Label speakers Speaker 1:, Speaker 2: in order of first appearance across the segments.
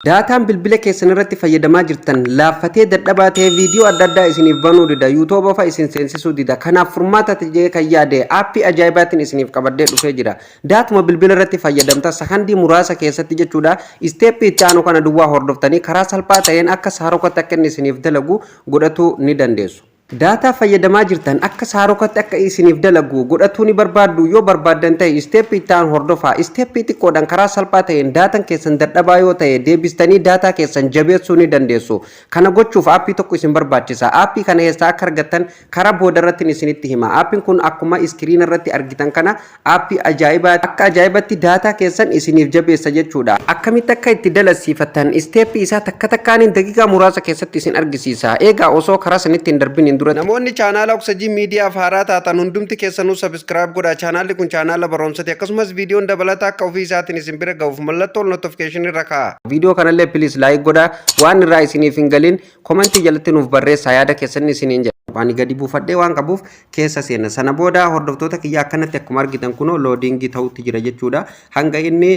Speaker 1: Daataan bilbila keessan irratti fayyadamaa jirtan laaffatee dadhabaa ta'ee viidiyoo adda addaa isiniif banuu dida yuutuuba fa'a isin seensisuu dida kanaaf furmaata ta'ee kan yaade aappii ajaa'ibaatiin isiniif qabadee dhufee jira. Daatuma bilbila irratti fayyadamta sakandii muraasa keessatti jechuudha isteeppii itti aanu kana duwwaa hordoftanii karaa salphaa ta'een akka saarokatti akka inni isiniif dalagu godhachuu ni dandeessu. Daataa fayyadamaa jirtan akka saarokatti akka isiniif dalagu godhachuu ni barbaaddu yoo barbaaddan ta'e isteeppii itti aanu hordofaa isteeppii xiqqoodhaan karaa salphaa ta'een daataan keessan dadhabaa yoo ta'e deebistanii daataa keessan jabeessuu ni dandeessu. Kana gochuuf aappii tokko isin barbaachisa. Aappii kana eessaa akka argattan karaa booda irratti isinitti hima. Aappiin kun akkuma iskiriin irratti argitan kana aappii ajaa'ibaa akka ajaa'ibatti daataa keessan isiniif jabeessa jechuudha. Akkamitti akka itti dalasiifattan isteeppii isaa takka takkaaniin daqiiqaa muraasa keessatti isin argisiisa. Eegaa osoo karaa sanitti hin darbin dura namoonni chaanaala Oxygen Media haaraa taatan hundumti keessanuu subscribe godhaa. Chaanaalli kun chaanaala barumsaati akkasumas viidiyoon dabalataa akka ofii isaatiin isin bira ga'uuf mallattoo notification irra kaa'a. Viidiyoo kanallee please like godhaa. Waan irraa isiniif hin galin komentii jalatti nuuf barreessaa yaada keessan isiniin jedha. Waan gadi buufadhee waan qabuuf keessa seena. Sana booda hordoftoota kiyya akkanatti akkuma argitan kunoo loadingii ta'utti jira jechuudha. Hanga inni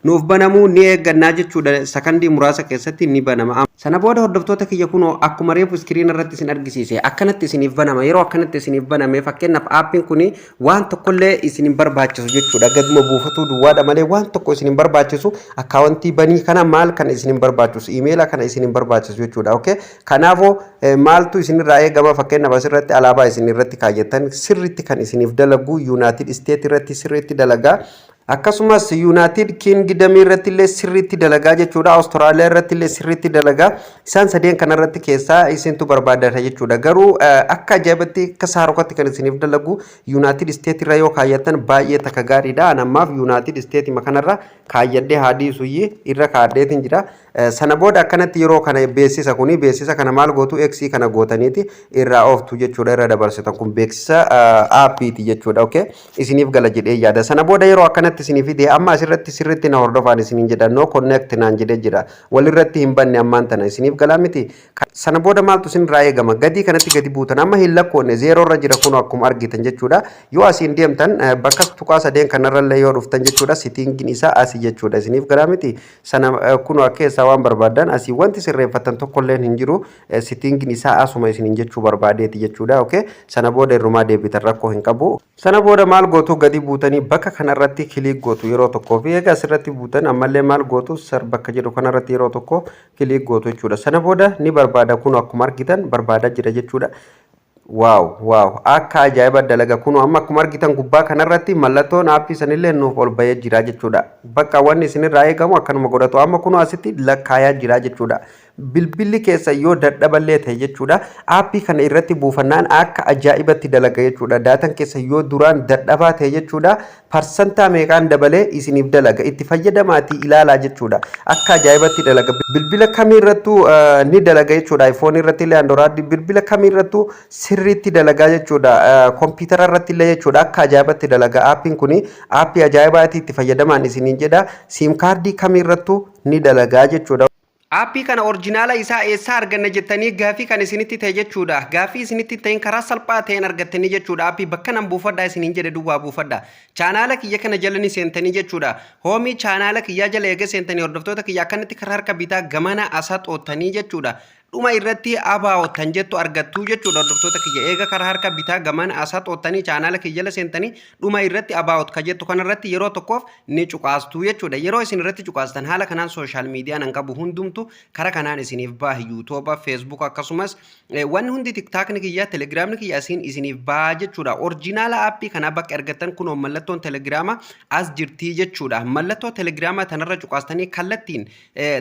Speaker 1: nuuf banamu ni eeggannaa jechuudha. Sakandii muraasa keessatti ni banama. Sana booda hordoftoota kiyya kunoo akkuma reefu iskiriin irratti isin argisiise akkanatti isiniif banama. Yeroo akkanatti isiniif baname fakkeenyaaf aappiin kun waan tokkollee isin barbaachisu jechuudha. Gaduma buufatuu duwwaadha malee waan tokko isin barbaachisu akkaawuntii banii kana maal kana isin barbaachisu iimeela kana isin barbaachisu jechuudha. Okay? Kanaafuu maaltu isin irraa eegama fakkeenyaaf asirratti alaabaa isin irratti kaayyattan sirriitti kan isiniif dalagu United States irratti sirriitti dalagaa. Akkasumas United Kingdom irratti illee sirriitti dalagaa jechuudha. Australia irratti illee sirriitti dalagaa. Isaan sadeen kana irratti keessaa isintu barbaadata jechuudha. Garuu akka ajaa'ibatti akka saarokatti kan isiniif dalagu United States irra yoo kaayyattan baay'ee takka gaariidha. Anammaaf United States makanarra kaayyadhee haadii suyyi irra kaadheetiin jira. Sana booda akkanatti yeroo kana beeksisa kuni beeksisa kana maal gootu X kana gootaniiti irraa ooftu jechuudha. Irra dabarsitan kun beeksisa aappiiti jechuudha. Okay? Isiniif gala jedhee yaada. Sana booda yeroo akkanatti isiniif idee amma asirratti sirriitti na hordofaan isiniin jedha no connect naan jedhee jira. Walirratti hin banne ammaan tana isiniif galaa miti. Sana booda maaltu isin irraa eegama gadii kanatti gadi buutan amma hin lakkoonne zeeroo irra jira kun akkuma argitan jechuudha. Yoo asiin deemtan bakka tuqaa sadeen kanarra illee yoo dhuftan jechuudha sittingiin isaa asii jechuudha isiniif galaa miti. Sana kun keessa waan barbaadan asii wanti sirreeffatan tokkolleen hin jiru sittingiin isaa asuma isiniin jechuu barbaadeeti jechuudha. Okay? Sana booda irrumaa deebitan rakkoo hin qabu. Sana booda maal gootu gadi buutanii bakka kanarratti kilik gootu yeroo tokko fi egaa asirratti buutan ammallee maal gootu bakka jedhu kanarratti yeroo tokko kilik gootu jechuudha. Sana booda ni barbaada kun akkuma argitan barbaadaa jira jechuudha. Waaw akka ajaa'iba dalaga kun amma akkuma argitan gubbaa kanarratti mallattoon aappii sanillee nuuf ol bahee jira jechuudha. Bakka wanni isinirraa eegamu akkanuma godhatu amma kun asitti lakkaayaa jira jechuudha. Bilbilli keessa yoo dadhaballee ta'e jechuudha aappii kana irratti buufannaan akka ajaa'ibatti dalaga jechuudha. Daataan keessa yoo duraan dadhabaa ta'e jechuudha parsantaa meeqaan dabalee isiniif dalaga itti fayyadamaatii ilaalaa jechuudha. Akka ajaa'ibatti dalaga bilbila kamiirrattuu ni dalaga jechuudha. iPhone irratti illee Android bilbila kamiirrattuu sirriitti dalagaa jechuudha. Kompiitara irratti illee jechuudha akka ajaa'ibatti dalaga aappiin kun aappii ajaa'ibaatti itti fayyadamaan isiniin jedha. Siim kaardii kamiirrattuu ni dalagaa jechuudha. Aappii kana orjinaala isaa eessaa arganna jettanii gaafii kan isinitti ta'e jechuudha. Gaafii isinitti ta'in karaa salphaa ta'een argattanii jechuudha. Aappii bakka nan buufadhaa isiniin jedhe duwwaa buufadhaa. Chaanaala kiyya kana jala ni seentanii jechuudha. Hoomii chaanaala kiyyaa jala eega seentanii hordoftoota kiyya akkanatti karaa harka bitaa gamana asaa xoottanii jechuudha. Dhuma irratti abaawwatan jettu argattu jechuudha hordoftoota kiyya eega karaa harka bitaa gaman asaa xoottanii chaanaala kiyya jala seentanii dhuma irratti abaawwat ka jettu kanarratti yeroo tokkoof ni cuqaastu jechuudha. Yeroo isin irratti cuqaastan haala kanaan sooshaal miidiyaa nan qabu hundumtu karaa kanaan isiniif baha yuutuuba feesbuuk akkasumas wanni hundi tiktaakni kiyya telegiraamni kiyya isiniif baha jechuudha. Orjinaala aappii kana bakka argattan kun mallattoon telegiraama as jirtii jechuudha. Mallattoo telegiraama tanarra cuqaastanii kallattiin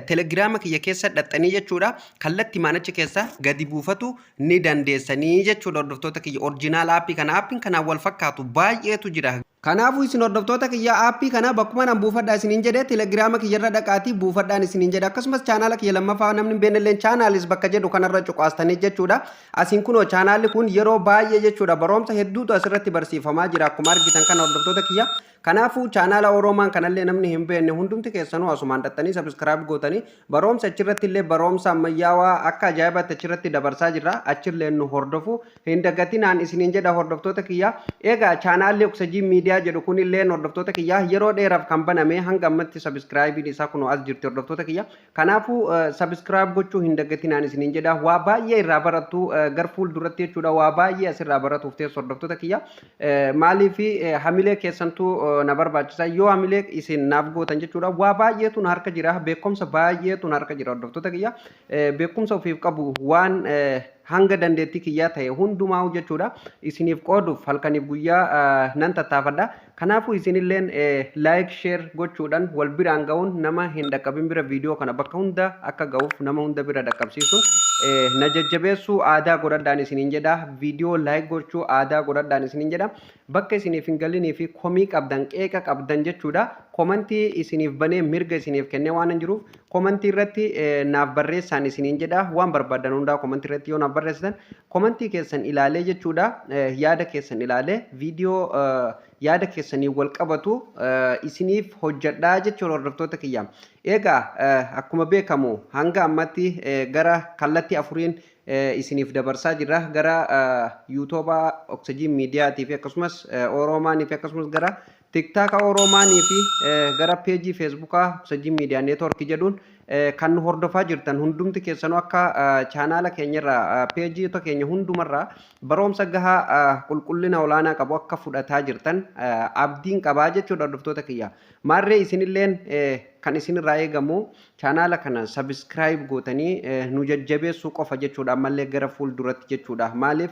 Speaker 1: telegiraama kiyya keessa dhaxxanii jechuudha. Kallattii maanachi keessa gadi buufatu ni dandeessanii jechuudha hordoftoota kiyya. Orjinaala aappii kana aappiin kanaan wal fakkaatu baay'eetu jira. Kanaafuu isin hordoftoota kiyya aappii kana bakkuma nan buufadhaa isiniin jedhe telegiraama kiyyarra dhaqaatii buufadhaan isiniin jedhe akkasumas chaanaala kiyya lammaffaa namni hin beeknelleen chaanaalis bakka jedhu kanarra cuqaastanii jechuudha. Asiin kunoo chaanaalli kun yeroo baay'ee jechuudha baroomsa hedduutu asirratti barsiifamaa jira akkuma argitan kana hordoftoota kiyya. Kanaafuu chaanaala Oromaan kanallee namni hin beekne hundumti keessanuu asumaan dhattanii subscribe gootanii baroomsa achirratti illee baroomsa ammayyaawaa akka ajaa'ibaatti achirratti dabarsaa jirra. Achillee nu hordofu hin dagatinaan isiniin jedha hordoftoota kiyya. Egaa chaanaalli Oxygen Media miidiyaa jedhu kunillee hordoftoota kiyya yeroo dheeraaf kan baname hanga ammatti subscribe isaa kunoo as jirti hordoftoota kiyya. Kanaafuu subscribe gochuu hin dagatinaan isiniin jedha. Waa baay'ee irraa barattu gar fuulduratti jechuudha. Waa baay'ee asirraa baratuuf teessu hordoftoota kiyya. Maaliif hamilee keessantuu na barbaachisa yoo hamilee isin naaf gootan jechuudha. Waa baay'eetu na harka jira. Beekumsa baay'eetu na harka jira hordoftoota kiyya. Beekumsa ofiif qabu waan hanga dandeettii kiyyaa ta'e hundumaa jechuudha isiniif qooduuf halkaniif guyyaa nan tattaafadha. Kanaafuu isinilleen like share gochuudhaan wal biraan ga'uun nama hin dhaqqabin bira viidiyoo kana bakka hunda akka ga'uuf nama hunda bira dhaqqabsiisuun na jajjabeessuu aadaa godhadhaan isiniin jedha. Viidiyoo like gochuu aadaa godhadhaan isiniin jedha. Bakka isiniif hin galinii fi komii qabdan qeeqa qabdan jechuudha. Komantii isiniif banee mirga isiniif kennee waan hin jiruuf komantii irratti naaf barreessaan isiniin jedha. Waan barbaadan hundaa komantii irratti yoo naaf barreessitan komantii keessan ilaalee jechuudha. Yaada keessan ilaalee viidiyoo yaada keessanii wal qabatu isiniif hojjedhaa jechuudha hordoftoota kiyya. Egaa akkuma beekamu hanga ammatti gara kallattii afuriin isiniif dabarsaa jirra. Gara YouTube Oxygen Mediatii fi akkasumas Oromaanii fi akkasumas gara TikTok Oromaanii fi gara peejii Facebook Oxygen Media Network jedhuun kan nu hordofaa jirtan hundumti keessanuu akka chaanaala keenyarraa peejiiota keenya hundumarraa baroomsa gahaa qulqullina olaanaa qabu akka fudhataa jirtan abdiin qabaa jechuudha hordoftoota kiyya. Maarree isinilleen kan isinirraa eegamu chaanaala kana subscribe gootanii nu jajjabeessuu qofa jechuudha ammallee gara fuulduratti jechuudha. Maaliif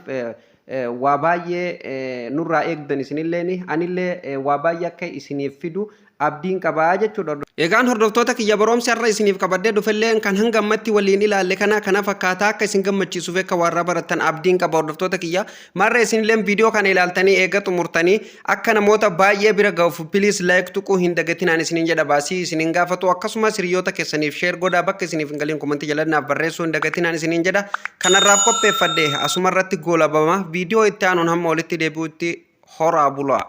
Speaker 1: waa baay'ee nurraa eegdan isinilleen anillee waa baay'ee akka isiniif fidu abdiin qabaa jechuudha. Egaan hordoftoota kiyya baroomsi har'a isiniif qabadee dhufelleen kan hanga ammatti waliin ilaalle kana fakkaataa akka isin gammachiisuuf akka warra baratan abdiin qaba hordoftoota kiyya. Marra isinilleen viidiyoo kana ilaaltanii eega xumurtanii akka namoota baay'ee bira ga'uuf please like tuquu hin dagatinaan isiniin jedha baasii isiniin gaafatu akkasumas hiriyoota keessaniif share godhaa bakka isiniif hin galiin komentii jalatti naaf barreessuu hin dagatinaan isiniin jedha. Kanarraaf qopheeffadhe asumarratti goolabama viidiyoo itti aanuun hamma walitti deebi'utti horaa bulaa.